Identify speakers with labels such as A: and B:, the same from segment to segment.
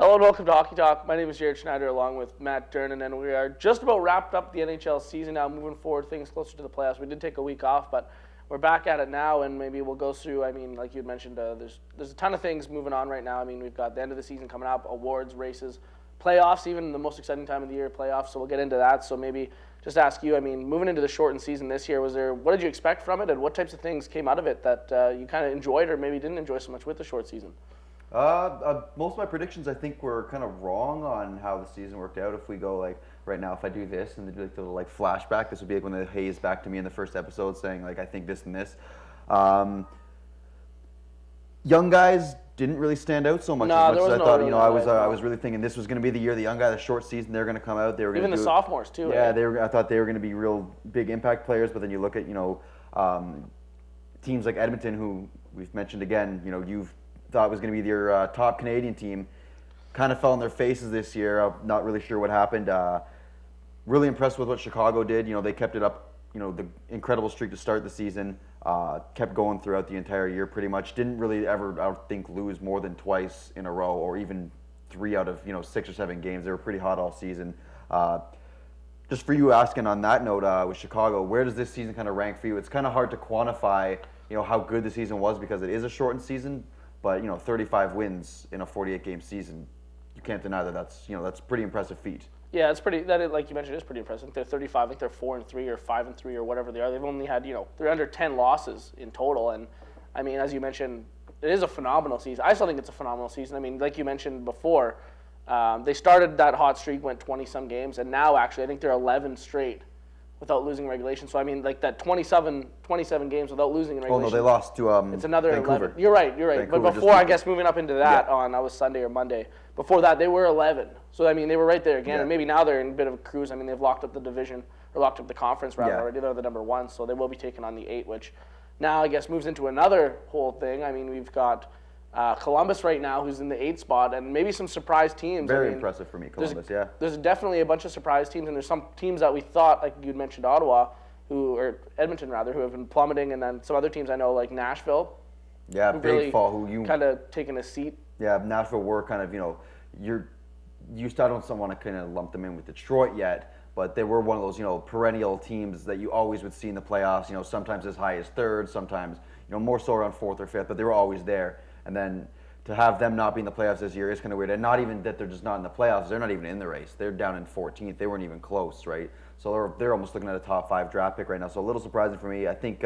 A: Hello and welcome to Hockey Talk. My name is Jaret Schneider along with Matt Durnan, and we are just about wrapped up the NHL season now, moving forward, things closer to the playoffs. We did take a week off, but we're back at it now, and maybe we'll go through, like you had mentioned, there's a ton of things moving on right now. We've got the end of the season coming up, awards, races, playoffs, even the most exciting time of the year, playoffs, so we'll get into that. So maybe just ask you, moving into the shortened season this year, what did you expect from it, and what types of things came out of it that you kind of enjoyed or maybe didn't enjoy so much with the short season?
B: Most of my predictions, I think, were kind of wrong on how the season worked out. If we go right now, if I do this and do the little flashback, this would be when they hazed back to me in the first episode, saying I think this and this. Young guys didn't really stand out so much as I thought. I was really thinking this was going to be the year the young guy, the short season, they're going to come out. They were going
A: even the sophomores too.
B: Yeah, I thought they were going to be real big impact players. But then you look at teams like Edmonton, who we've mentioned again. You've thought was going to be their top Canadian team, kind of fell on their faces this year. I'm not really sure what happened. Really impressed with what Chicago did. They kept it up. The incredible streak to start the season, kept going throughout the entire year pretty much. Didn't really ever, I think, lose more than twice in a row, or even 3 out of 6 or 7 games. They were pretty hot all season. Just for you asking on that note, with Chicago, where does this season kind of rank for you? It's kind of hard to quantify, how good the season was because it is a shortened season. But 35 wins in a 48-game season, you can't deny that that's a pretty impressive feat.
A: Yeah, it's pretty. Like you mentioned, is pretty impressive. They're 35. I think they're 4-3 or 5-3 or whatever they are. They've only had they're under 10 losses in total. And as you mentioned, it is a phenomenal season. I still think it's a phenomenal season. Like you mentioned before, they started that hot streak, went 20-some games, and now actually I think they're 11 straight without losing regulation. So that 27 games without losing in regulation.
B: Oh no, they lost to
A: it's another
B: Vancouver.
A: 11. You're right.
B: Vancouver,
A: but before, I guess moving up into that on was Sunday or Monday. Before that, they were 11. So they were right there again.
B: Yeah.
A: And maybe now they're in a bit of a cruise. They've locked up the division or locked up the conference rather already. They're the number 1, so they will be taking on the 8, which now I guess moves into another whole thing. We've got Columbus right now, who's in the 8th spot, and maybe some surprise teams.
B: Very impressive for me, Columbus.
A: There's definitely a bunch of surprise teams, and there's some teams that we thought, like you'd mentioned, Ottawa, or Edmonton rather, who have been plummeting, and then some other teams I know like Nashville.
B: Yeah, big
A: really
B: fall. Who you
A: kind of taking a seat.
B: Yeah, Nashville were kind of you still don't want to kind of lump them in with Detroit yet, but they were one of those perennial teams that you always would see in the playoffs. Sometimes as high as 3rd, sometimes more so around 4th or 5th, but they were always there. And then to have them not be in the playoffs this year is kind of weird. And not even that they're just not in the playoffs; they're not even in the race. They're down in 14th. They weren't even close, right? So they're almost looking at a top 5 draft pick right now. So a little surprising for me. I think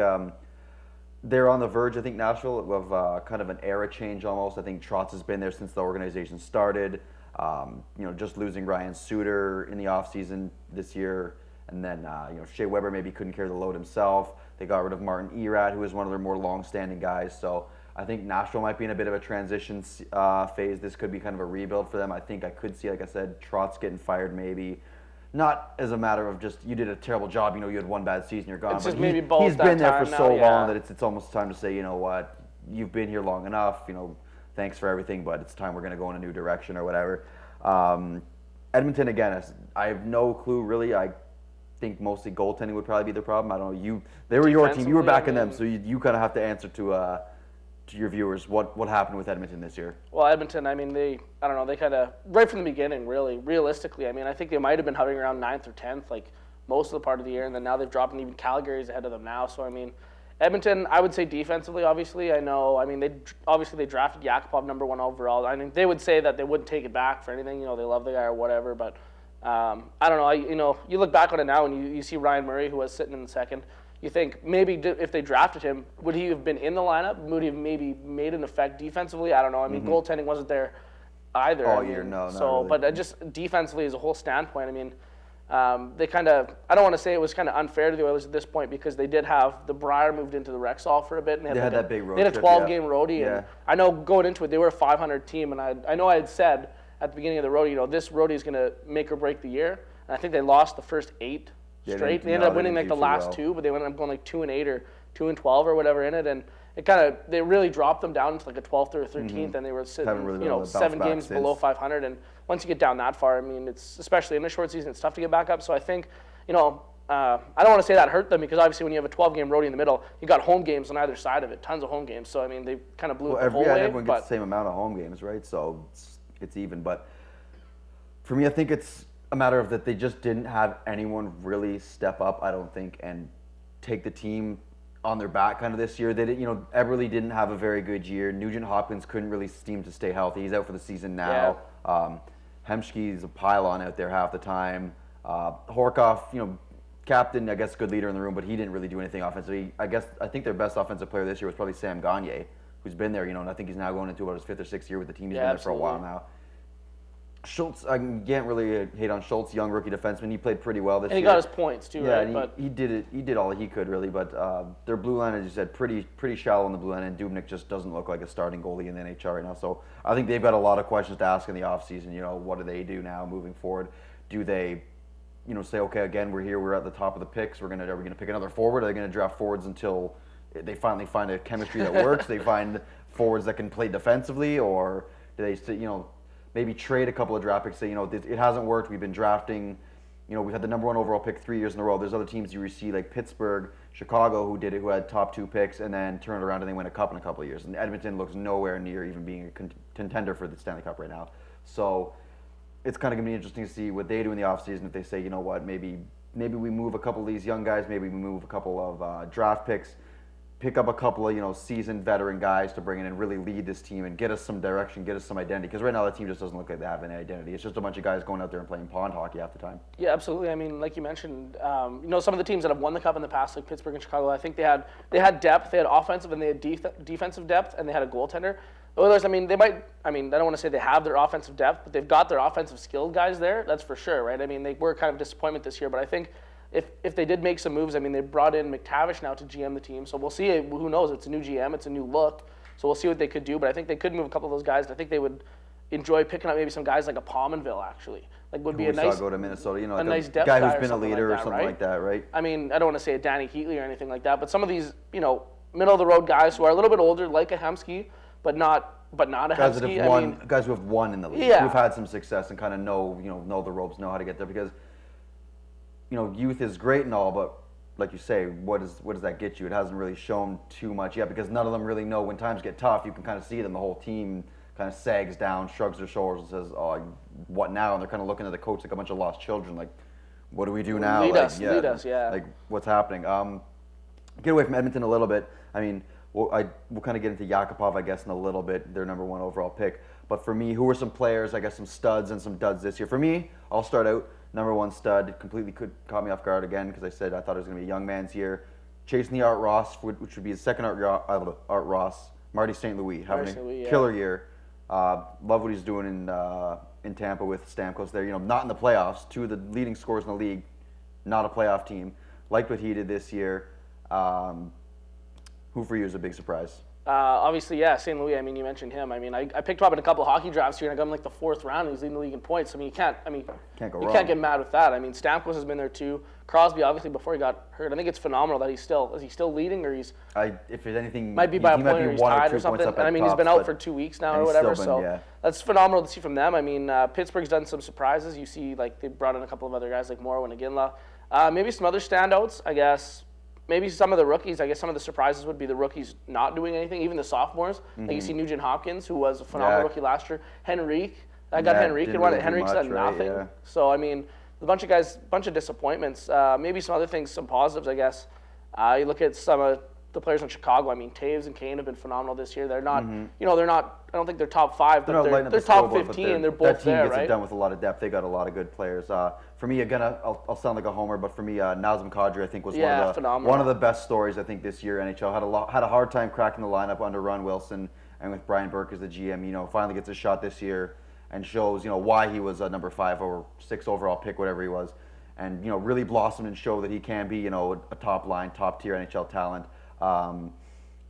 B: they're on the verge. I think Nashville of kind of an era change almost. I think Trotz has been there since the organization started. Just losing Ryan Suter in the offseason this year, and then Shea Weber maybe couldn't carry the load himself. They got rid of Martin Erat, who was one of their more long-standing guys. So I think Nashville might be in a bit of a transition phase. This could be kind of a rebuild for them. I think I could see, like I said, Trotz getting fired maybe. Not as a matter of just you did a terrible job, you had one bad season, you're gone.
A: It's
B: but
A: just maybe both
B: he's been there for
A: now,
B: so long that it's almost time to say, you know what, you've been here long enough, thanks for everything, but it's time we're going to go in a new direction or whatever. Edmonton, again, I have no clue really. I think mostly goaltending would probably be the problem. I don't know. They were your team. You were backing them, so you kind of have to answer to your viewers what happened with Edmonton this year.
A: Well, Edmonton, they kind of right from the beginning, really, realistically. I think they might have been hovering around 9th or 10th, like most of the part of the year, and then now they've dropped, and even Calgary's ahead of them now. So Edmonton, I would say defensively, obviously. I know. They drafted Yakupov number 1 overall. They would say that they wouldn't take it back for anything. They love the guy or whatever. But I don't know. You look back on it now and you see Ryan Murray, who was sitting in the 2nd. You think maybe if they drafted him, would he have been in the lineup? Would he have maybe made an effect defensively? I don't know. Goaltending wasn't there either.
B: All year, no.
A: So,
B: not really.
A: But just defensively as a whole standpoint, they kind of, I don't want to say it was kind of unfair to the Oilers at this point because they did have the Briar moved into the Rexall for a bit. And
B: they had that big road
A: trip. They had a 12-game roadie.
B: Yeah.
A: And I know going into it, they were a 500 team. And I know I had said at the beginning of the roadie, this roadie is going to make or break the year. And I think they lost the first 8 straight. They ended up winning the last 2, but they ended up going 2-8 or 2-12 or whatever in it. And it they really dropped them down to a 12th or 13th, and they were sitting,
B: really
A: 7 games below 500. And once you get down that far, it's especially in the short season, it's tough to get back up. So I think, I don't want to say that hurt them because obviously when you have a 12-game roadie in the middle, you got home games on either side of it, tons of home games. So they kind of blew it the whole way.
B: Everyone gets the same amount of home games, right? So it's even. But for me, I think it's a matter of that they just didn't have anyone really step up, I don't think, and take the team on their back kind of this year. They did, Eberle didn't have a very good year. Nugent Hopkins couldn't really seem to stay healthy. He's out for the season now.
A: Yeah.
B: Hemsky's a pylon out there half the time. Horkoff, captain, I guess, good leader in the room, but he didn't really do anything offensively. I think their best offensive player this year was probably Sam Gagner, who's been there, and I think he's now going into about his 5th or 6th year with the team. He's been there for a while now. Schultz, I can't really hate on Schultz, young rookie defenseman. He played pretty well this year.
A: And he got his points too, right?
B: Yeah, he did it. He did all he could really, but their blue line, as you said, pretty shallow in the blue line, and Dubnyk just doesn't look like a starting goalie in the NHL right now. So I think they've got a lot of questions to ask in the offseason. What do they do now moving forward? Do they, say, okay, again, we're here, we're at the top of the picks. Are we gonna pick another forward? Are they gonna draft forwards until they finally find a chemistry that works? They find forwards that can play defensively, or do they, maybe trade a couple of draft picks, say, it hasn't worked, we've been drafting, we've had the number 1 overall pick 3 years in a row. There's other teams you see like Pittsburgh, Chicago, who did it, who had top 2 picks and then turned around and they win a cup in a couple of years. And Edmonton looks nowhere near even being a contender for the Stanley Cup right now. So it's kind of going to be interesting to see what they do in the offseason if they say, maybe we move a couple of these young guys, maybe we move a couple of draft picks, pick up a couple of seasoned veteran guys to bring in and really lead this team and get us some direction, get us some identity. Because right now the team just doesn't look like they have any identity. It's just a bunch of guys going out there and playing pond hockey half the time.
A: Yeah, absolutely. I mean, like you mentioned, some of the teams that have won the cup in the past, like Pittsburgh and Chicago, I think they had depth, they had offensive and they had defensive depth, and they had a goaltender. The Oilers, I don't want to say they have their offensive depth, but they've got their offensive skilled guys there. That's for sure, right? I mean, they were kind of a disappointment this year, but I think if they did make some moves, they brought in McTavish now to GM the team, so we'll see. Who knows? It's a new GM, it's a new look, so we'll see what they could do. But I think they could move a couple of those guys. And I think they would enjoy picking up maybe some guys like a Pominville, actually. Would be a nice
B: go to Minnesota,
A: a nice depth
B: guy who's been a leader or something like that, right?
A: I don't want to say a Danny Heatley or anything like that, but some of these, middle of the road guys who are a little bit older, like a Hemsky, but not a
B: guys
A: Hemsky.
B: Guys who have won in the league, who've had some success and kind of know the ropes, know how to get there. Because youth is great and all, but like you say, what does that get you? It hasn't really shown too much yet because none of them really know when times get tough. You can kind of see them. The whole team kind of sags down, shrugs their shoulders, and says, "Oh, what now?" And they're kind of looking at the coach like a bunch of lost children. Like, what do we do now?
A: Lead us.
B: Like, what's happening? Get away from Edmonton a little bit. We'll kind of get into Yakupov, I guess, in a little bit. Their number 1 overall pick. But for me, who are some players? I guess some studs and some duds this year. For me, I'll start out. Number 1 stud, completely caught me off guard again because I said I thought it was going to be a young man's year. Chasing the Art Ross, which would be his second Art Ross, Marty St. Louis, having a killer year. Love what he's doing in Tampa with Stamkos there. Not in the playoffs, 2 of the leading scorers in the league, not a playoff team. Liked what he did this year. Who for you is a big surprise?
A: Obviously, yeah, St. Louis. You mentioned him. I picked him up in a couple of hockey drafts here, and I got him the 4th round, and he's leading the league in points. You can't go wrong. You can't get mad with that. Stamkos has been there too. Crosby, obviously, before he got hurt. I think it's phenomenal that is he still leading, or he's
B: if there's anything,
A: might be by a point or he's tied or something. And he's been out for 2 weeks now or whatever. That's phenomenal to see from them. Pittsburgh's done some surprises. You see, they brought in a couple of other guys like Morrow and Iginla. Maybe some other standouts, I guess. Maybe some of the rookies, I guess some of the surprises would be the rookies not doing anything, even the sophomores. Like you see Nugent Hopkins, who was a phenomenal rookie last year. Henrique, Henrique's done nothing.
B: Right, yeah.
A: So, a bunch of guys, bunch of disappointments. Maybe some other things, some positives, I guess. You look at some of the players in Chicago. Taves and Kane have been phenomenal this year. They're not, they're not, I don't think they're top 5, but they're top 15. They're both there, right?
B: That team gets it done with a lot of depth. They got a lot of good players. For me, again, I'll sound like a homer, but for me, Nazem Kadri, I think, was one of the best stories, I think, this year. NHL had a hard time cracking the lineup under Ron Wilson and with Brian Burke as the GM. Finally gets a shot this year and shows, why he was a number 5 or 6 overall pick, whatever he was, and, really blossomed and showed that he can be, a top line, top tier NHL talent.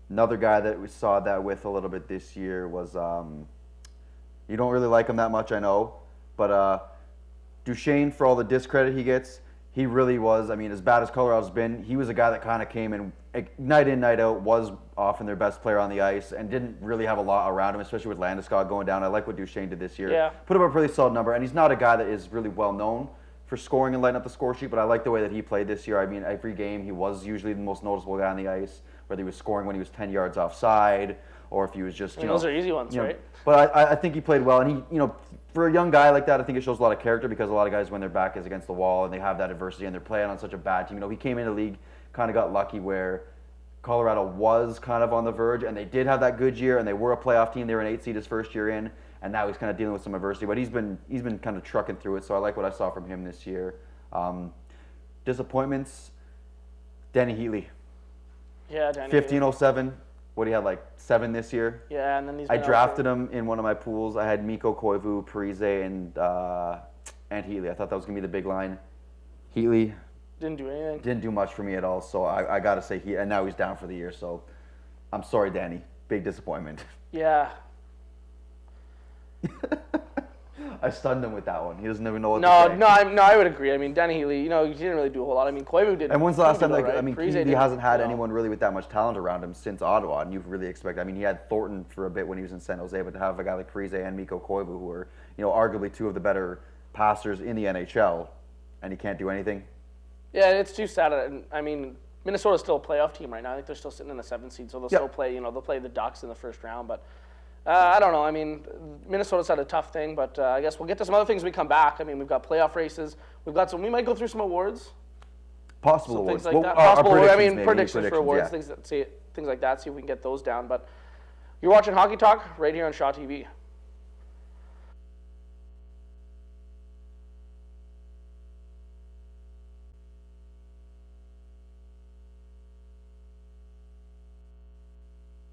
B: Another guy that we saw that with a little bit this year was, you don't really like him that much, I know, but Duchesne, for all the discredit he gets, he really was, as bad as Colorado's been, he was a guy that kind of came in, night in, night out, was often their best player on the ice, and didn't really have a lot around him, especially with Landeskog going down. I like what Duchesne did this year.
A: Yeah.
B: Put up a pretty solid number, and he's not a guy that is really well known for scoring and lighting up the score sheet, but I like the way that he played this year. Every game he was usually the most noticeable guy on the ice, whether he was scoring when he was 10 yards offside, or if he was just,
A: those are easy ones, right?
B: But I think he played well, and he, for a young guy like that, I think it shows a lot of character because a lot of guys, when their back is against the wall and they have that adversity and they're playing on such a bad team, he came into the league, kind of got lucky where Colorado was kind of on the verge, and they did have that good year, and they were a playoff team. They were an 8 seed his first year in, and now he's kind of dealing with some adversity. But he's been kind of trucking through it, so I like what I saw from him this year. Disappointments, Danny Heatley.
A: Yeah, Danny.
B: 1507. What, he had like 7 this year?
A: Yeah, and then
B: I drafted him in one of my pools. I had Mikko Koivu, Parise, and Heatley. I thought that was gonna be the big line. Heatley
A: didn't do anything.
B: Didn't do much for me at all. So I gotta say and now he's down for the year. So I'm sorry, Danny. Big disappointment.
A: Yeah.
B: I stunned him with that one. He doesn't even know what
A: no,
B: to say.
A: No, I would agree. I mean, Danny Heatley, he didn't really do a whole lot. I mean, Koivu did.
B: And when's the last time,
A: right?
B: Heatley hasn't had anyone really with that much talent around him since Ottawa, and you've really expected. I mean, he had Thornton for a bit when he was in San Jose, but to have a guy like Parise and Mikko Koivu, who are, arguably 2 of the better passers in the NHL, and he can't do anything.
A: Yeah, it's too sad. I mean, Minnesota's still a playoff team right now. I think they're still sitting in the 7th seed, so they'll still play. They'll play the Ducks in the first round, but. I don't know. I mean, Minnesota's had a tough thing, but I guess we'll get to some other things when we come back. I mean, we've got playoff races. We might go through some awards.
B: Possible awards.
A: Things like that. Possible
B: predictions,
A: predictions for awards,
B: yeah.
A: things like that, see if we can get those down. But you're watching Hockey Talk right here on Shaw TV.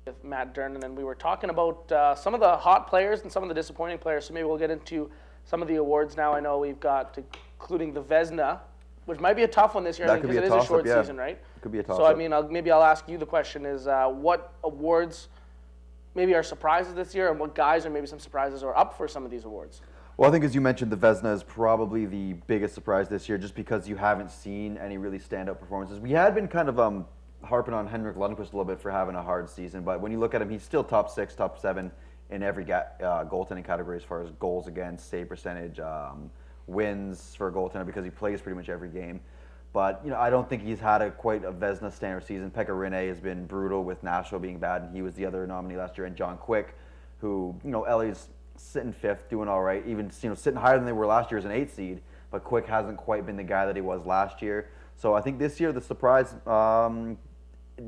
A: With Matt Durnan, and we were talking about some of the hot players and some of the disappointing players, so maybe we'll get into some of the awards now. I know we've got, including the Vezina, which might be a tough one this year because it is a short season, right?
B: It could be a toss-up.
A: So, I mean, I'll ask you the question is, what awards maybe are surprises this year, and what guys are maybe some surprises are up for some of these awards?
B: Well, I think, as you mentioned, the Vezina is probably the biggest surprise this year, just because you haven't seen any really standout performances. We had been kind of harping on Henrik Lundqvist a little bit for having a hard season, but when you look at him, he's still top 6, top 7 in every goaltending category as far as goals against, save percentage, wins for a goaltender, because he plays pretty much every game. But I don't think he's had quite a Vezina standard season. Pekka Rinne has been brutal with Nashville being bad, and he was the other nominee last year. And John Quick, who LA's sitting 5th, doing all right, even sitting higher than they were last year as an 8 seed. But Quick hasn't quite been the guy that he was last year. So I think this year the surprise.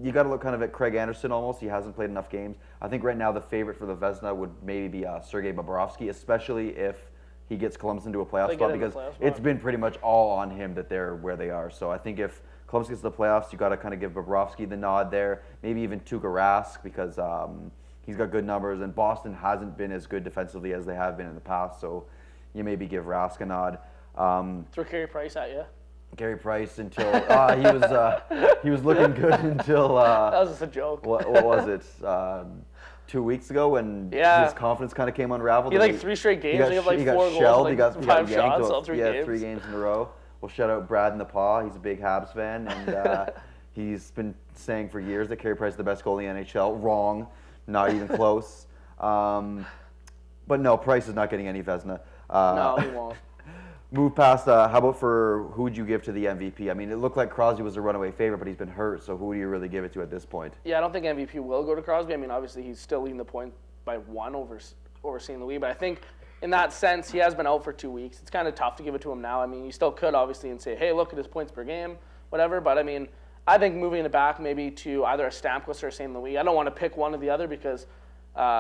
B: You got to look kind of at Craig Anderson almost. He hasn't played enough games. I think right now the favorite for the Vezina would maybe be Sergei Bobrovsky, especially if he gets Columbus into a playoff spot, because it's been pretty much all on him that they're where they are. So I think if Columbus gets to the playoffs, you got to kind of give Bobrovsky the nod there. Maybe even Tuukka Rask, because he's got good numbers, and Boston hasn't been as good defensively as they have been in the past. So you maybe give Rask a nod.
A: Throw Carey Price at you.
B: Gary Price until he was looking good until
A: that was just a joke.
B: What was it? 2 weeks ago when his confidence kind of came unraveled.
A: He had 3 straight games. He got 4 goals,
B: he got
A: 5 shots,
B: yanked,
A: all 3 games.
B: 3 games in a row. Well, shout out Brad in the Paw. He's a big Habs fan, and he's been saying for years that Carey Price is the best goalie in the NHL. Wrong, not even close. But no, Price is not getting any Vezina.
A: No, he won't.
B: Move past, how about for who would you give to the MVP? I mean, it looked like Crosby was a runaway favorite, but he's been hurt, so who do you really give it to at this point?
A: Yeah, I don't think MVP will go to Crosby. I mean, obviously, he's still leading the point by 1 over St. Louis, but I think in that sense, he has been out for 2 weeks. It's kind of tough to give it to him now. I mean, you still could, obviously, and say, hey, look at his points per game, whatever, but I mean, I think moving it back maybe to either a Stamkos or a St. Louis. I don't want to pick one or the other because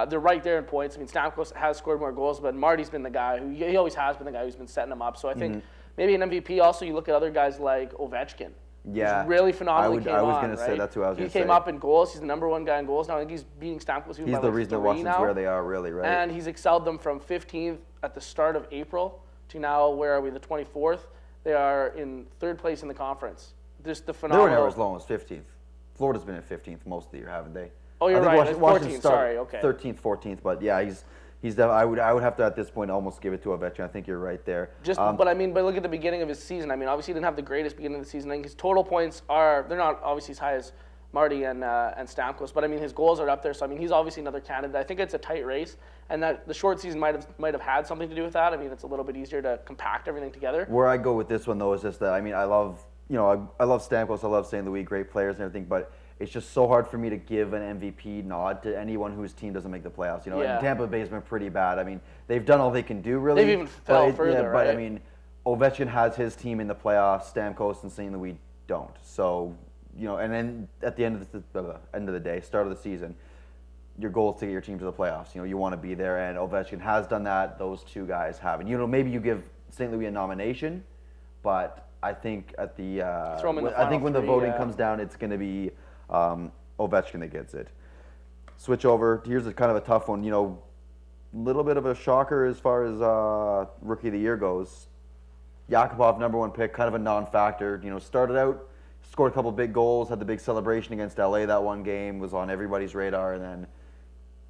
A: they're right there in points. I mean, Stamkos has scored more goals, but Marty's been the guy who he always has been the guy who's been setting them up. So I think maybe an MVP. Also, you look at other guys like Ovechkin.
B: Yeah,
A: who's really phenomenally
B: I was going to say that's who I was going to say.
A: He came up in goals. He's the number 1 guy in goals now. I think he's beating Stamkos.
B: He's the reason that Washington's where they are, really, right?
A: And he's excelled them from 15th at the start of April to now. Where are we? The 24th. They are in 3rd place in the conference. Just the phenomenal.
B: They were never as low as 15th. Florida's been at 15th most of the year, haven't they?
A: Oh, you're right. 14th. Sorry. Okay.
B: 13th, 14th, but yeah, he's. I would have to at this point almost give it to Ovechkin. I think you're right there.
A: But look at the beginning of his season. I mean, obviously he didn't have the greatest beginning of the season. I think his total points they're not obviously as high as Marty and Stamkos, but I mean his goals are up there. So I mean he's obviously another candidate. I think it's a tight race, and that the short season might have had something to do with that. I mean it's a little bit easier to compact everything together.
B: Where I go with this one though is just that I love Stamkos, I love St. Louis, great players and everything, but it's just so hard for me to give an MVP nod to anyone whose team doesn't make the playoffs.
A: Yeah.
B: And Tampa Bay's been pretty bad. I mean, they've done all they can do, really.
A: They've even fell further,
B: But,
A: right?
B: I mean, Ovechkin has his team in the playoffs. Stamkos and St. Louis don't. So, and then at the end of the day, start of the season, your goal is to get your team to the playoffs. You want to be there, and Ovechkin has done that. Those two guys haven't. Maybe you give St. Louis a nomination, but I think at the when the voting comes down, it's going to be Ovechkin that gets it. Switch over. Here's kind of a tough one. Little bit of a shocker as far as Rookie of the Year goes. Yakupov, number 1 pick, kind of a non-factor. Started out, scored a couple big goals, had the big celebration against LA that one game, was on everybody's radar, and then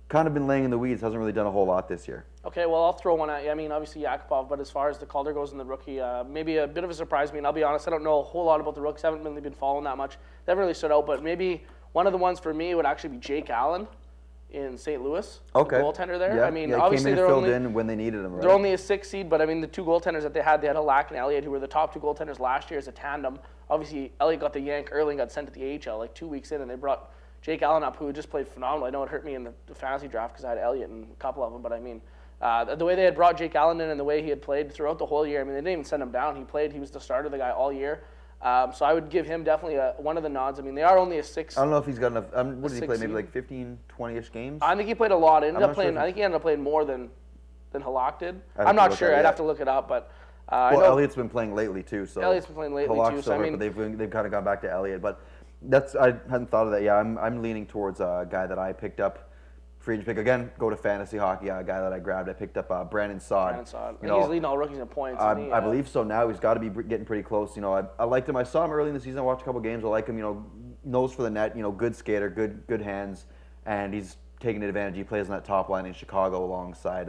B: kind of been laying in the weeds. Hasn't really done a whole lot this year.
A: Okay, well, I'll throw one at you. I mean, obviously Yakupov, but as far as the Calder goes in the rookie, maybe a bit of a surprise to me. And I'll be honest, I don't know a whole lot about the rookies. I haven't really been following that much. They haven't really stood out, but maybe one of the ones for me would actually be Jake Allen in St. Louis.
B: Okay.
A: The goaltender there.
B: Yeah.
A: I mean,
B: he
A: obviously
B: came in
A: they're
B: and filled
A: only
B: in when they needed him, right?
A: they're only a 6 seed, but I mean the two goaltenders that they had Halak and Elliott, who were the top 2 goaltenders last year as a tandem. Obviously, Elliott got the yank early and got sent to the AHL like 2 weeks in, and they brought Jake Allen up, who just played phenomenal. I know it hurt me in the fantasy draft because I had Elliott and a couple of them, but I mean, the way they had brought Jake Allen in and the way he had played throughout the whole year, I mean, they didn't even send him down. He was the starter, the guy all year. So I would give him definitely one of the nods. I mean, they are only a 6.
B: I don't know if he's got enough. What did he play?
A: seed.
B: Maybe like 15, 20-ish games?
A: I think he played a lot. I think he ended up playing more than Halak did. I'm not sure. I'd have to look it up, but I know
B: Elliott's been playing lately too. So
A: Elliott's been playing lately too. So I mean,
B: but they've kind of gone back to Elliott. But I hadn't thought of that. Yeah, I'm leaning towards a guy that I picked up. Free agent pick again. Go to fantasy hockey. A guy that I grabbed. I picked up Brandon Saad.
A: he's leading all rookies in points.
B: I believe so now. He's got to be getting pretty close. I liked him. I saw him early in the season. I watched a couple games. I like him. Nose for the net. Good skater. Good hands. And he's taking advantage. He plays on that top line in Chicago alongside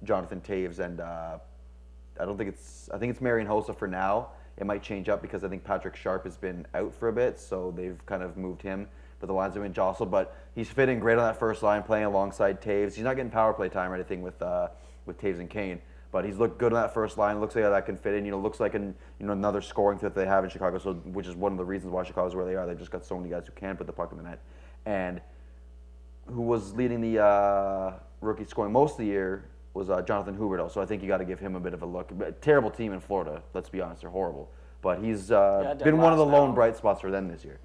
B: Jonathan Taves and I think it's Marian Hossa for now. It might change up because I think Patrick Sharp has been out for a bit, so they've kind of moved him. But the lines have been jostled. But he's fitting great on that first line, playing alongside Taves. He's not getting power play time or anything with Taves and Kane, but he's looked good on that first line. Looks like that can fit in. Looks like another scoring threat they have in Chicago. So which is one of the reasons why Chicago's where they are. They've just got so many guys who can put the puck in the net. And who was leading the rookie scoring most of the year was Jonathan Huberdeau. So I think you got to give him a bit of a look. Terrible team in Florida. Let's be honest, they're horrible. But he's been one of the lone bright spots for them this year.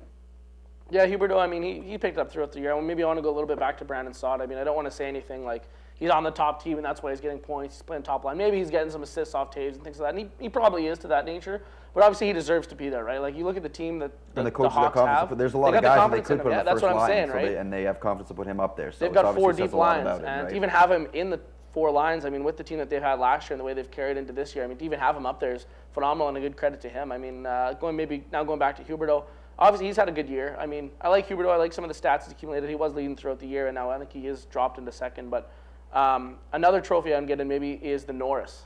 A: Yeah, Huberdeau, I mean, he picked up throughout the year. Maybe I want to go a little bit back to Brandon Saad. I mean, I don't want to say anything like he's on the top team and that's why he's getting points. He's playing top line. Maybe he's getting some assists off Taves and things like that. And he probably is to that nature. But obviously he deserves to be there, right? Like, you look at the team that
B: and the
A: coaches
B: Hawks have. But there's a lot of guys that they could put in the first line. Right? And they have confidence to put him up there. So
A: they've got 4 deep lines.
B: And
A: right? To even have him in the 4 lines, I mean, with the team that they've had last year and the way they've carried into this year, I mean, to even have him up there is phenomenal and a good credit to him. I mean, going back to Huberdeau, obviously he's had a good year. I mean, I like Huberdeau. I like some of the stats he's accumulated. He was leading throughout the year, and now I think he is dropped into second. But another trophy I'm getting maybe is the Norris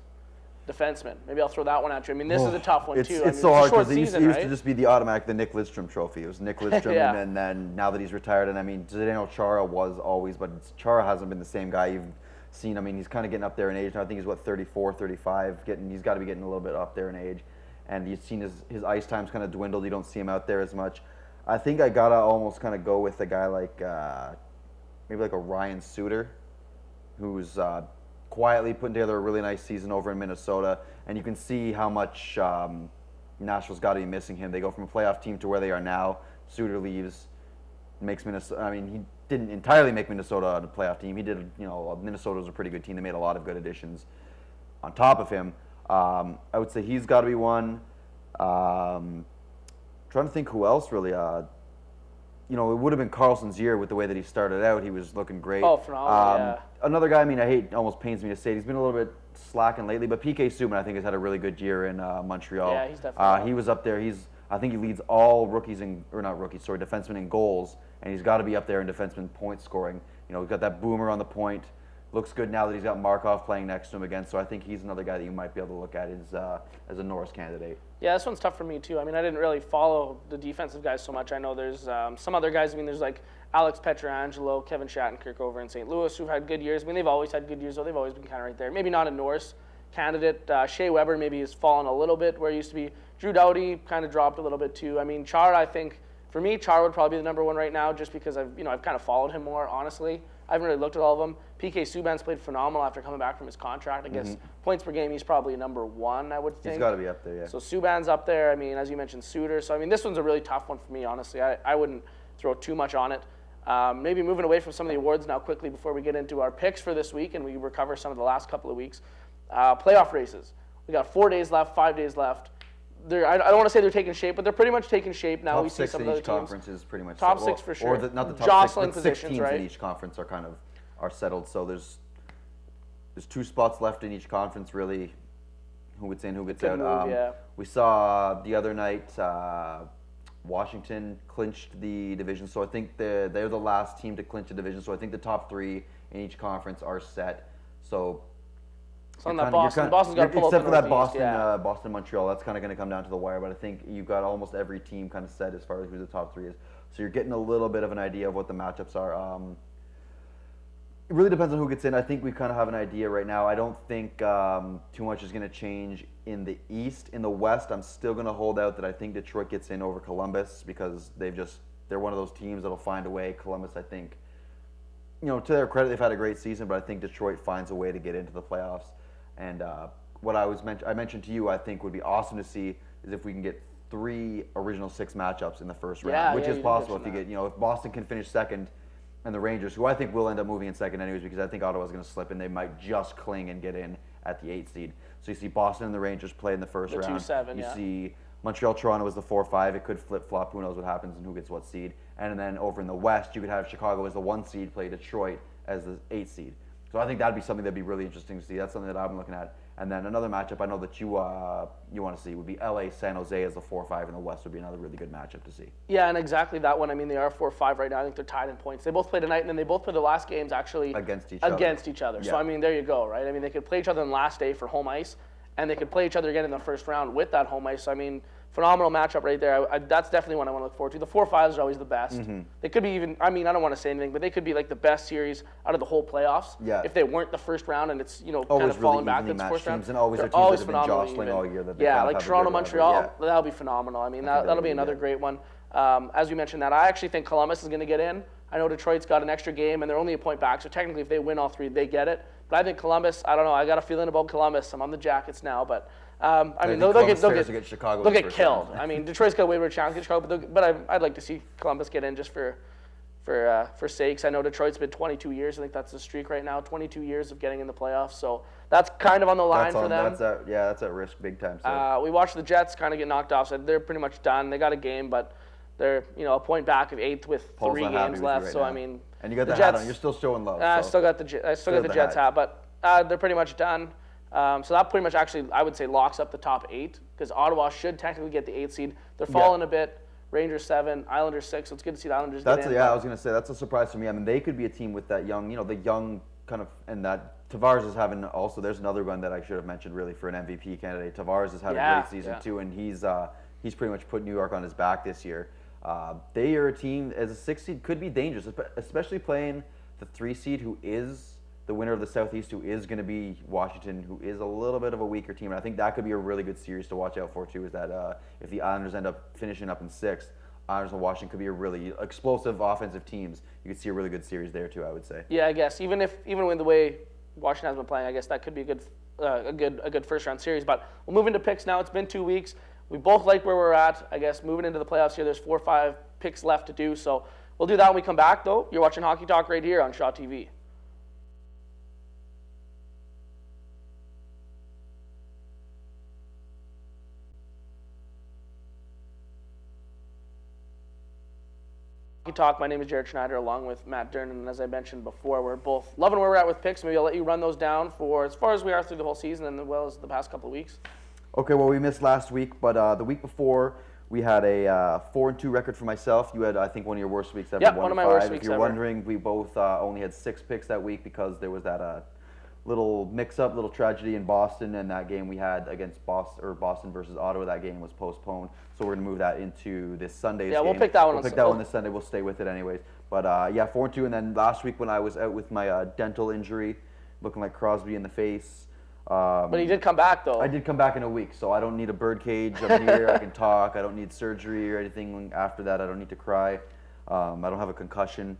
A: defenseman. Maybe I'll throw that one at you. I mean, this is a tough one, too.
B: It's so hard because it used to just be the automatic, the Nick Lidstrom trophy. It was Nick Lidstrom,
A: Yeah.
B: and then now that he's retired, and I mean, Zdeno Chara was always, but Chara hasn't been the same guy you've seen. I mean, he's kind of getting up there in age now. I think he's, 34, 35. He's got to be getting a little bit up there in age. And you've seen his ice time's kind of dwindled. You don't see him out there as much. I think I got to almost kind of go with a guy like, maybe like a Ryan Suter, who's quietly putting together a really nice season over in Minnesota, and you can see how much Nashville's got to be missing him. They go from a playoff team to where they are now. Suter leaves, makes Minnesota. I mean, he didn't entirely make Minnesota a playoff team. He did. Minnesota was a pretty good team. They made a lot of good additions on top of him. I would say he's got to be one. Trying to think who else really. It would have been Carlson's year with the way that he started out. He was looking great.
A: Oh, phenomenal, yeah.
B: Another guy, I mean, almost pains me to say it. He's been a little bit slacking lately, but PK Subban, I think, has had a really good year in Montreal.
A: Yeah, he's definitely
B: he was up there. I think he leads all defensemen in goals, and he's got to be up there in defenseman point scoring. He's got that boomer on the point. Looks good now that he's got Markov playing next to him again, so I think he's another guy that you might be able to look at as a Norris candidate.
A: Yeah, this one's tough for me too. I mean, I didn't really follow the defensive guys so much. I know there's some other guys. I mean, there's like Alex Pietrangelo, Kevin Shattenkirk over in St. Louis who've had good years. I mean, they've always had good years, though. They've always been kind of right there. Maybe not a Norris candidate. Shea Weber maybe has fallen a little bit where he used to be. Drew Doughty kind of dropped a little bit too. I mean, Chara, I think, For me, Char would probably be the number one right now, just because I've kind of followed him more, honestly. I haven't really looked at all of them. PK Subban's played phenomenal after coming back from his contract. I guess points per game, he's probably number one, I would think.
B: He's got to be up there, yeah.
A: So Subban's up there. I mean, as you mentioned, Suter. So, I mean, this one's a really tough one for me, honestly. I wouldn't throw too much on it. Maybe moving away from some of the awards now quickly before we get into our picks for this week and we recover some of the last couple of weeks. Playoff races. We got 4 days left, 5 days left. I don't want to say they're taking shape, but they're pretty much taking shape now.
B: Top
A: We see
B: six
A: some
B: in
A: of the
B: each
A: teams.
B: conference is pretty much
A: Top
B: set.
A: six for sure.
B: Or not the top
A: Jostling
B: six, but six
A: positions,
B: teams
A: right?
B: in each conference are settled. So there's 2 spots left in each conference, really. Who gets in, who gets out.
A: Move, yeah.
B: We saw the other night Washington clinched the division, so I think they're the last team to clinch the division. So I think the top 3 in each conference are set. So
A: on that Boston's got to pull up
B: except for that
A: Northeast,
B: Boston, Montreal, that's kind of going to come down to the wire. But I think you've got almost every team kind of set as far as who the top 3 is. So you're getting a little bit of an idea of what the matchups are. It really depends on who gets in. I think we kind of have an idea right now. I don't think too much is going to change in the East. In the West, I'm still going to hold out that I think Detroit gets in over Columbus because they're one of those teams that'll find a way. Columbus, I think, to their credit, they've had a great season, but I think Detroit finds a way to get into the playoffs. And what I mentioned to you, I think would be awesome to see is if we can get 3 original 6 matchups in the first round, which is possible if you get, if Boston can finish second and the Rangers, who I think will end up moving in second anyways because I think Ottawa's going to slip and they might just cling and get in at the 8th seed. So you see Boston and the Rangers play in the first round.
A: 2-7,
B: you see Montreal, Toronto is the 4-5. It could flip-flop. Who knows what happens and who gets what seed. And then over in the West, you could have Chicago as the 1 seed play Detroit as the 8th seed. So I think that'd be something that'd be really interesting to see. That's something that I've been looking at. And then another matchup I know that you want to see would be LA San Jose as the 4-5 in the West would be another really good matchup to see.
A: Yeah, and exactly that one. I mean, they are 4-5 right now. I think they're tied in points. They both play tonight, and then they both play the last games actually
B: against each other.
A: So I mean, there you go, right? I mean, they could play each other on the last day for home ice, and they could play each other again in the first round with that home ice. So I mean, phenomenal matchup right there. That's definitely one I want to look forward to. The 4-5s are always the best. They could be even, I mean, I don't want to say anything, but they could be like the best series out of the whole playoffs.
B: Yeah.
A: If they weren't the first round and it's, kind
B: always
A: of falling
B: really
A: back to the fourth round.
B: And always are teams that have been jostling all year.
A: Like Toronto, Montreal, that'll be phenomenal. I mean, that'll be another great one. As you mentioned that, I actually think Columbus is going to get in. I know Detroit's got an extra game and they're only a point back, so technically if they win all 3, they get it. But I think Columbus, I don't know, I got a feeling about Columbus. I'm on the Jackets now, but I mean, they'll get killed. I mean, Detroit's got a way better chance to get Chicago, but I'd like to see Columbus get in just for sakes. I know Detroit's been 22 years. I think that's the streak right now. 22 years of getting in the playoffs. So that's kind of on the line for them.
B: That's at risk big time. So.
A: We watched the Jets kind of get knocked off. So they're pretty much done. They got a game, but they're a point back of 8th with
B: Paul's
A: 3 games left.
B: Right
A: so
B: now.
A: I mean,
B: and you got the
A: Jets,
B: hat on. You're still showing love.
A: I still got the Jets hat, but they're pretty much done. So that pretty much actually, I would say, locks up the top 8 because Ottawa should technically get the 8th seed. They're falling a bit. Rangers 7, Islanders 6. So it's good to see the Islanders get in.
B: I was going to say that's a surprise for me. I mean, they could be a team with that young, the young kind of, and that Tavares is having also. There's another one that I should have mentioned really for an MVP candidate. Tavares has had a great season too, and he's pretty much put New York on his back this year. They are a team as a 6 seed could be dangerous, especially playing the 3 seed who is the winner of the Southeast, who is going to be Washington, who is a little bit of a weaker team. And I think that could be a really good series to watch out for, too, is that if the Islanders end up finishing up in 6th, Islanders and Washington could be a really explosive offensive teams. You could see a really good series there, too, I would say.
A: Yeah, I guess. Even with the way Washington has been playing, I guess that could be a good first-round series. But we'll move into picks now. It's been 2 weeks. We both like where we're at. I guess moving into the playoffs here, there's 4 or 5 picks left to do. So we'll do that when we come back, though. You're watching Hockey Talk right here on Shaw TV. Talk. My name is Jaret Schneider along with Matt Dern, and as I mentioned before, we're both loving where we're at with picks. Maybe I'll let you run those down for as far as we are through the whole season and as well as the past couple of weeks.
B: Okay, well, we missed last week, but the week before we had a 4-2 record for myself. You had, I think, one of your worst weeks ever.
A: Yeah, one of my worst weeks
B: ever. If you're
A: ever.
B: wondering, we both only had 6 picks that week because there was that little mix-up, little tragedy in Boston, and that game we had against Boston versus Ottawa, that game was postponed. So we're going to move that into this Sunday's game.
A: Yeah, we'll pick that one.
B: We'll pick that one this Sunday. We'll stay with it anyways. But 4-2, and then last week when I was out with my dental injury, looking like Crosby in the face,
A: But he did come back, though.
B: I did come back in a week, so I don't need a bird cage. I'm here. I can talk. I don't need surgery or anything after that. I don't need to cry. I don't have a concussion.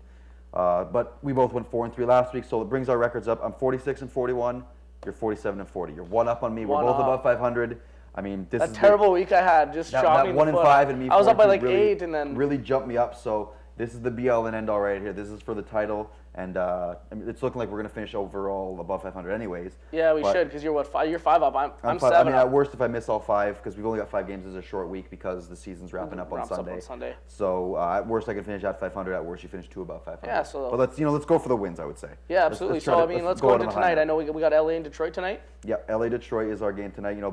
B: But we both went 4-3 last week, so it brings our records up. I'm 46-41. You're 47-40. You're one up on me. We're both above 500. I mean, this is
A: a terrible week I had. Just shot me in the foot.
B: 1-5 and me.
A: I was up by like
B: really,
A: 8, and then
B: really jumped me up. So this is the be-all and end-all right here. This is for the title, and I mean, it's looking like we're gonna finish overall above 500, anyways.
A: Yeah, we should, because you're what 5? You're 5 up. I'm 7
B: I mean,
A: up.
B: at worst, if I miss all 5, because we've only got 5 games, this is a short week because the season's wrapping up on Sunday. So at worst, I can finish at 500. At worst, you finish 2 above 500.
A: Yeah, so.
B: But let's go for the wins, I would say.
A: Yeah, absolutely. Let's go into tonight. I know we got LA and Detroit tonight.
B: Yeah, LA Detroit is our game tonight.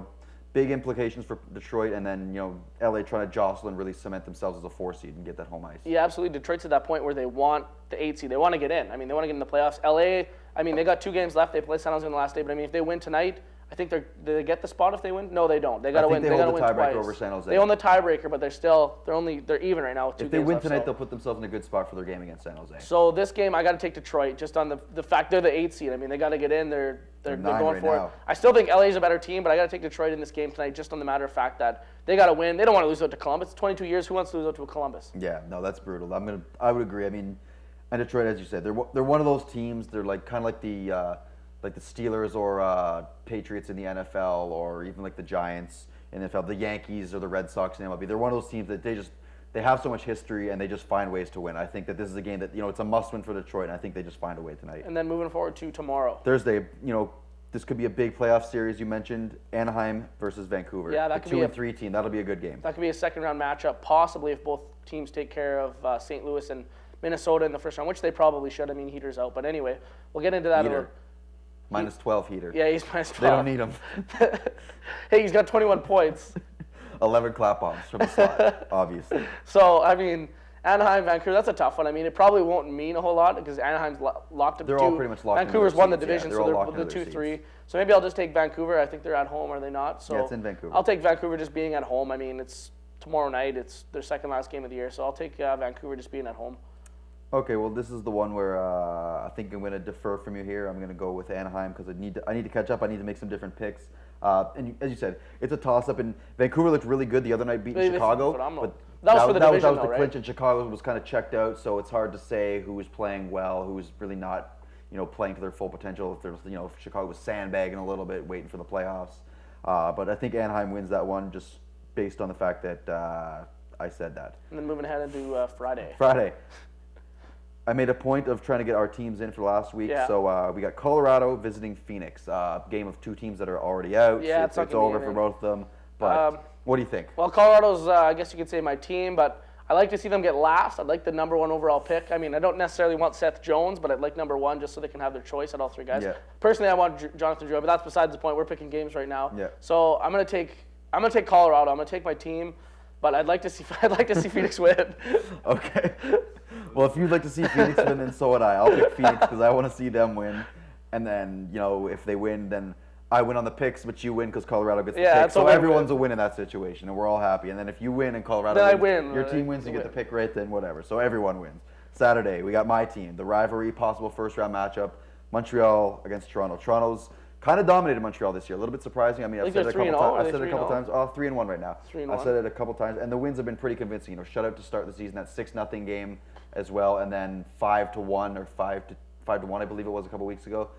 B: Big implications for Detroit, and then LA trying to jostle and really cement themselves as a 4 seed and get that home ice.
A: Yeah, absolutely. Detroit's at that point where they want the 8 seed. They want to get in. I mean, they want to get in the playoffs. LA, I mean, they got 2 games left. They play San Jose on the last day, but I mean, if they win tonight, I think they get the spot if they win. No, they don't. They got to win. They got to win twice. They hold the tiebreaker over San Jose. They own the tiebreaker, but they're even right now with 2 games left.
B: If they win tonight, they'll put themselves in a good spot for their game against San Jose.
A: So this game, I got to take Detroit just on the fact they're the 8 seed. I mean, they got to get in. They're going for it. I still think LA's a better team, but I got to take Detroit in this game tonight just on the matter of fact that they got to win. They don't want to lose out to Columbus. It's 22 years. Who wants to lose out to a Columbus?
B: Yeah, no, that's brutal. I would agree. I mean, and Detroit, as you said, they're one of those teams. They're kind of like the Steelers or Patriots in the NFL, or even like the Giants in the NFL, the Yankees or the Red Sox in MLB. They're one of those teams that they have so much history and they just find ways to win. I think that this is a game that it's a must-win for Detroit, and I think they just find a way tonight.
A: And then moving forward to tomorrow,
B: Thursday, this could be a big playoff series. You mentioned Anaheim versus Vancouver.
A: Yeah, that
B: could
A: be
B: a 2-3 team. That'll be a good game.
A: That could be a second-round matchup, possibly if both teams take care of St. Louis and Minnesota in the first round, which they probably should. I mean, Heater's out, but anyway, we'll get into that.
B: Minus 12 Heater.
A: Yeah, he's minus 12.
B: They don't need him.
A: Hey, he's got 21 points.
B: 11 clap bombs from the slot, obviously.
A: So, I mean, Anaheim, Vancouver, that's a tough one. I mean, it probably won't mean a whole lot because Anaheim's locked up.
B: They're all pretty much locked in.
A: Vancouver's won the division,
B: so
A: they're the 2-3. So maybe I'll just take Vancouver. I think they're at home, are they not? So
B: yeah, it's in Vancouver.
A: I'll take Vancouver just being at home. I mean, it's tomorrow night. It's their second last game of the year. So I'll take Vancouver just being at home.
B: Okay, well, this is the one where I think I'm going to defer from you here. I'm going to go with Anaheim because I need to catch up. I need to make some different picks. And as you said, it's a toss-up. And Vancouver looked really good the other night, beating Chicago.
A: But that was for the division,
B: that was the
A: right?
B: clinch, and Chicago was kind of checked out. So it's hard to say who was playing well, who was really not, playing to their full potential. If there's, if Chicago was sandbagging a little bit, waiting for the playoffs. But I think Anaheim wins that one just based on the fact that I said that.
A: And then moving ahead into Friday.
B: I made a point of trying to get our teams in for last week,
A: Yeah.
B: so we got Colorado visiting Phoenix. Game of 2 teams that are already out.
A: Yeah,
B: it's over for both of them. But what do you think?
A: Well, Colorado's, I guess you could say, my team, but I like to see them get last. I'd like the number 1 overall pick. I mean, I don't necessarily want Seth Jones, but I'd like number 1 just so they can have their choice at all 3 guys. Yeah. Personally, I want Jonathan Drouin, but that's besides the point. We're picking games right now.
B: Yeah.
A: So I'm gonna take Colorado. I'm gonna take my team, but I'd like to see Phoenix win.
B: Okay. Well, if you'd like to see Phoenix win, then so would I. I'll pick Phoenix because I want to see them win. And then, if they win, then I win on the picks, but you win because Colorado gets the pick. So everyone's a win in that situation, and we're all happy. And then if you win and Colorado wins, your team wins, you get the pick right, then whatever. So everyone wins. Saturday, we got my team, the rivalry, possible first-round matchup, Montreal against Toronto. Toronto's kind of dominated Montreal this year. A little bit surprising. I mean, I've said it a couple times. 3-1 right now. 3-1. I said it a couple times, and the wins have been pretty convincing. Shutout to start the season, that 6-0 game as well, and then 5-1 or 5-1, I believe it was a couple weeks ago.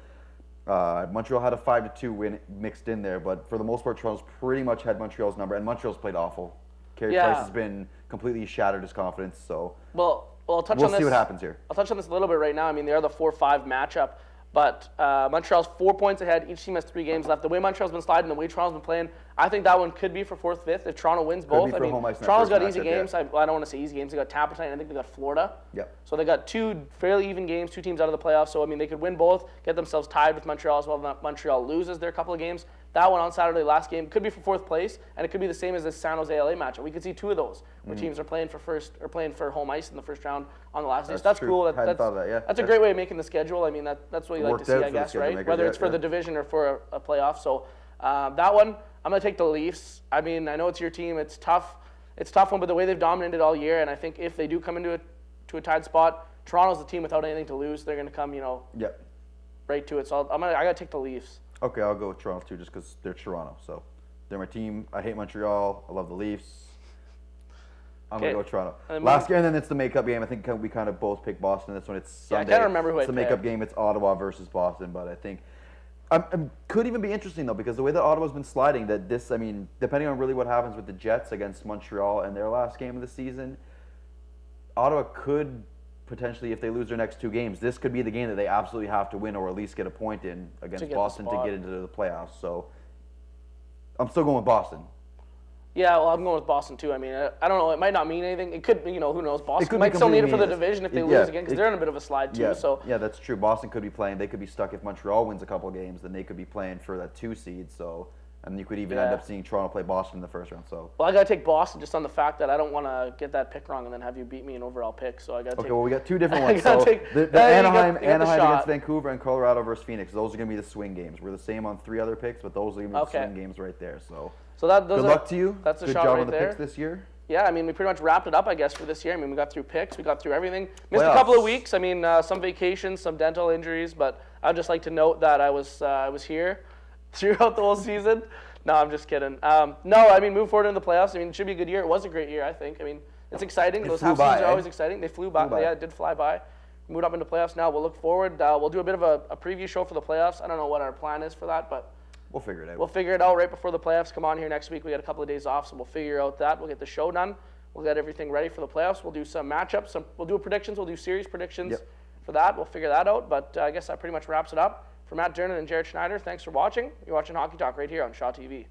B: Montreal had a 5-2 win mixed in there, but for the most part, Toronto's pretty much had Montreal's number, and Montreal's played awful. Carey Price has been completely shattered his confidence. So
A: I'll touch on this.
B: We'll see what happens here.
A: I'll touch on this a little bit right now. I mean, they are the 4-5 matchup. But Montreal's 4 points ahead. Each team has 3 games left. The way Montreal's been sliding, the way Toronto's been playing, I think that one could be for 4th, 5th if Toronto wins both. I mean, Toronto's got easy games. Yeah. I don't want to say easy games. They got Tampa tonight, and I think they got Florida.
B: Yep.
A: So they got 2 fairly even games, 2 teams out of the playoffs. So I mean, they could win both, get themselves tied with Montreal as well. If Montreal loses their couple of games. That one on Saturday, last game, could be for 4th place, and it could be the same as this San Jose LA matchup. We could see 2 of those where teams are playing for home ice in the first round on the last day. So that's cool. That's a great way of making the schedule. I mean, that's what you like to see, I guess, right? Whether it's for the division or for a playoff. So that one, I'm going to take the Leafs. I mean, I know it's your team. It's tough. It's a tough one, but the way they've dominated all year, and I think if they do come into a tied spot, Toronto's the team without anything to lose. They're going to come, right to it. So I got to take the Leafs.
B: Okay, I'll go with Toronto too, just because they're Toronto. So they're my team. I hate Montreal. I love the Leafs. I'm gonna go with Toronto. Last game, and then it's the makeup game. I think we kind of both picked Boston. This one, it's Sunday.
A: I can't remember who
B: it's
A: I
B: the makeup
A: picked.
B: game. It's Ottawa versus Boston, but I think could even be interesting though, because the way that Ottawa's been sliding, that this, I mean, depending on really what happens with the Jets against Montreal in their last game of the season, Ottawa could potentially, if they lose their next 2 games, this could be the game that they absolutely have to win or at least get a point in against Boston to get into the playoffs. So I'm still going with Boston.
A: Yeah, well, I'm going with Boston too. I mean, I don't know. It might not mean anything. It could, who knows? Boston might still need it for the division if they lose again, because they're in a bit of a slide too.
B: Yeah, that's true. Boston could be playing. They could be stuck if Montreal wins a couple of games. Then they could be playing for that 2 seed. So, and you could even end up seeing Toronto play Boston in the first round. So,
A: well, I gotta take Boston just on the fact that I don't want to get that pick wrong and then have you beat me in overall pick. So I gotta.
B: Okay, well, we got 2 different ones. So the Anaheim against Vancouver and Colorado versus Phoenix. Those are gonna be the swing games. We're the same on 3 other picks, but those are gonna be the swing games right there. So
A: those
B: good luck to you.
A: That's a
B: good
A: shot
B: job
A: right
B: on the
A: there.
B: picks this year.
A: Yeah, I mean, we pretty much wrapped it up, I guess, for this year. I mean, we got through picks, we got through everything. Missed a couple of weeks. I mean, some vacations, some dental injuries, but I'd just like to note that I was here throughout the whole season. No, I'm just kidding. No, I mean, move forward in the playoffs. I mean, it should be a good year. It was a great year, I think. I mean, it's exciting. Those half seasons are always exciting. They flew by. Yeah, it did fly by. Moved up into playoffs now. We'll look forward. We'll do a bit of a preview show for the playoffs. I don't know what our plan is for that, but
B: we'll figure it out.
A: We'll figure it out right before the playoffs come on here next week. We got a couple of days off, so we'll figure out that. We'll get the show done. We'll get everything ready for the playoffs. We'll do some matchups. We'll do predictions. We'll do series predictions for that. We'll figure that out. But I guess that pretty much wraps it up. For Matt Durnan and Jaret Schneider, thanks for watching. You're watching Hockey Talk right here on Shaw TV.